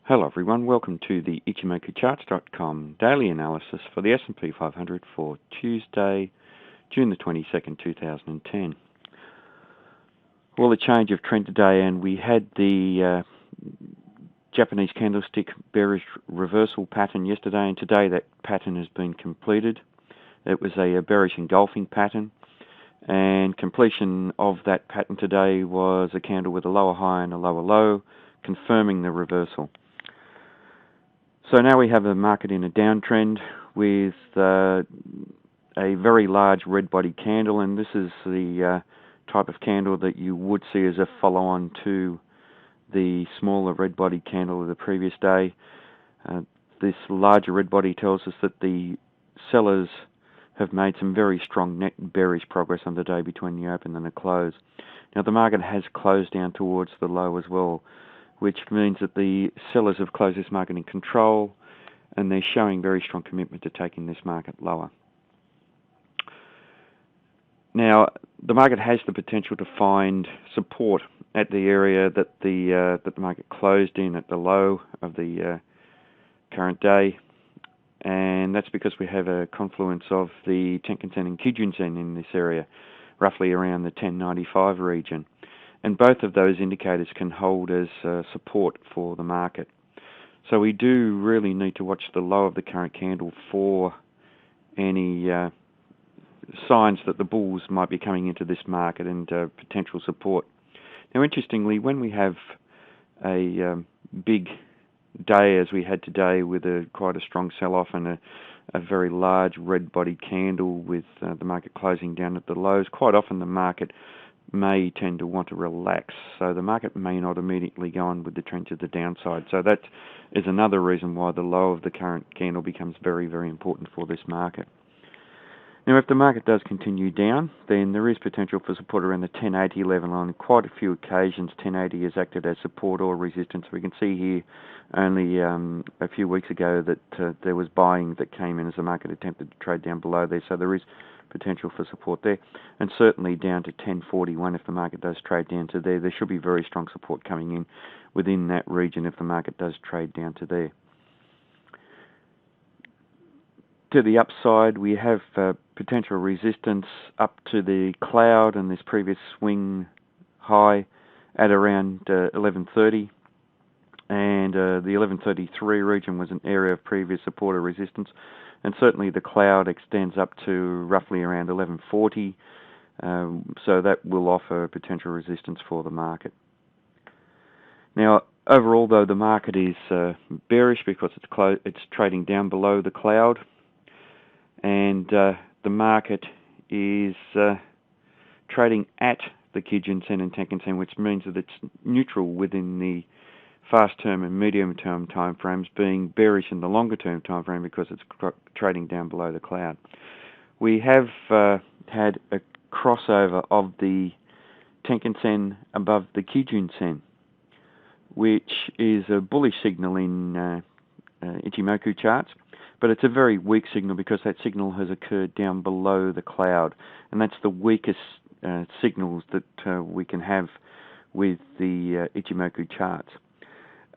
Hello everyone, welcome to the Ichimoku daily analysis for the SP 500 for Tuesday, June the 22nd, 2010. Well, a change of trend today, and we had the Japanese candlestick bearish reversal pattern yesterday, and today that pattern has been completed. It was a bearish engulfing pattern, and completion of that pattern today was a candle with a lower high and a lower low, confirming the reversal. So now we have a market in a downtrend with a very large red body candle, and this is the type of candle that you would see as a follow-on to the smaller red body candle of the previous day. This larger red body tells us that the sellers have made some very strong net bearish progress on the day between the open and the close. Now the market has closed down towards the low as well, which means that the sellers have closed this market in control, and they're showing very strong commitment to taking this market lower. Now, the market has the potential to find support at the area that the market closed in at the low of the current day, and that's because we have a confluence of the Tenkan-sen and Kijun-sen in this area, roughly around the 1095 region. And both of those indicators can hold as support for the market. So we do really need to watch the low of the current candle for any signs that the bulls might be coming into this market and potential support. Now, interestingly, when we have a big day as we had today with quite a strong sell-off and a very large red body candle with the market closing down at the lows, quite often the market may tend to want to relax, so the market may not immediately go on with the trend to the downside. So that is another reason why the low of the current candle becomes very, very important for this market. Now, if the market does continue down, then there is potential for support around the 1080 level. On quite a few occasions, 1080 has acted as support or resistance. We can see here only a few weeks ago that there was buying that came in as the market attempted to trade down below there, so there is potential for support there, and certainly down to 1041 if the market does trade down to there. There should be very strong support coming in within that region if the market does trade down to there. To the upside, we have potential resistance up to the cloud and this previous swing high at around 1130, and the 1133 region was an area of previous support or resistance, and certainly the cloud extends up to roughly around 1140, so that will offer potential resistance for the market. Now, overall, though, the market is bearish because it's trading down below the cloud, and the market is trading at the Kijun-sen and Tenkan-sen, which means that it's neutral within the fast-term and medium-term time frames, being bearish in the longer-term time frame because it's trading down below the cloud. We have had a crossover of the Tenkan-sen above the Kijun-sen, which is a bullish signal in Ichimoku charts, but it's a very weak signal because that signal has occurred down below the cloud, and that's the weakest signals that we can have with the Ichimoku charts.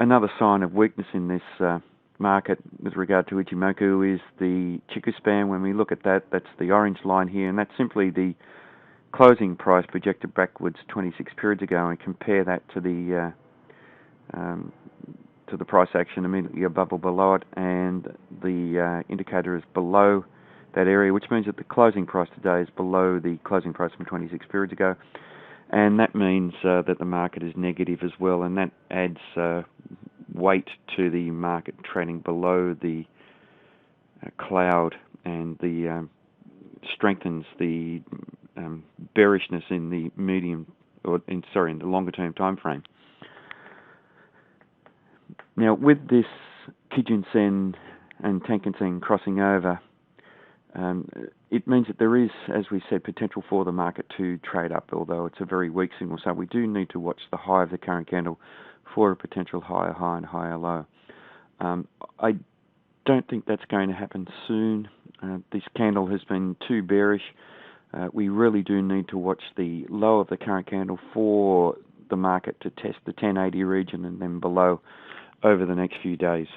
Another sign of weakness in this market with regard to Ichimoku is the Chiku span. When we look at that, that's the orange line here, and that's simply the closing price projected backwards 26 periods ago, and compare that to the price action immediately above or below it, and the indicator is below that area, which means that the closing price today is below the closing price from 26 periods ago. And that means that the market is negative as well, and that adds weight to the market trading below the cloud, and strengthens the bearishness in the in the longer-term time frame. Now, with this Kijun-sen and Tenkan-sen crossing over, it means that there is, as we said, potential for the market to trade up, although it's a very weak signal. So we do need to watch the high of the current candle for a potential higher high and higher low. I don't think that's going to happen soon. This candle has been too bearish. We really do need to watch the low of the current candle for the market to test the 1080 region and then below over the next few days.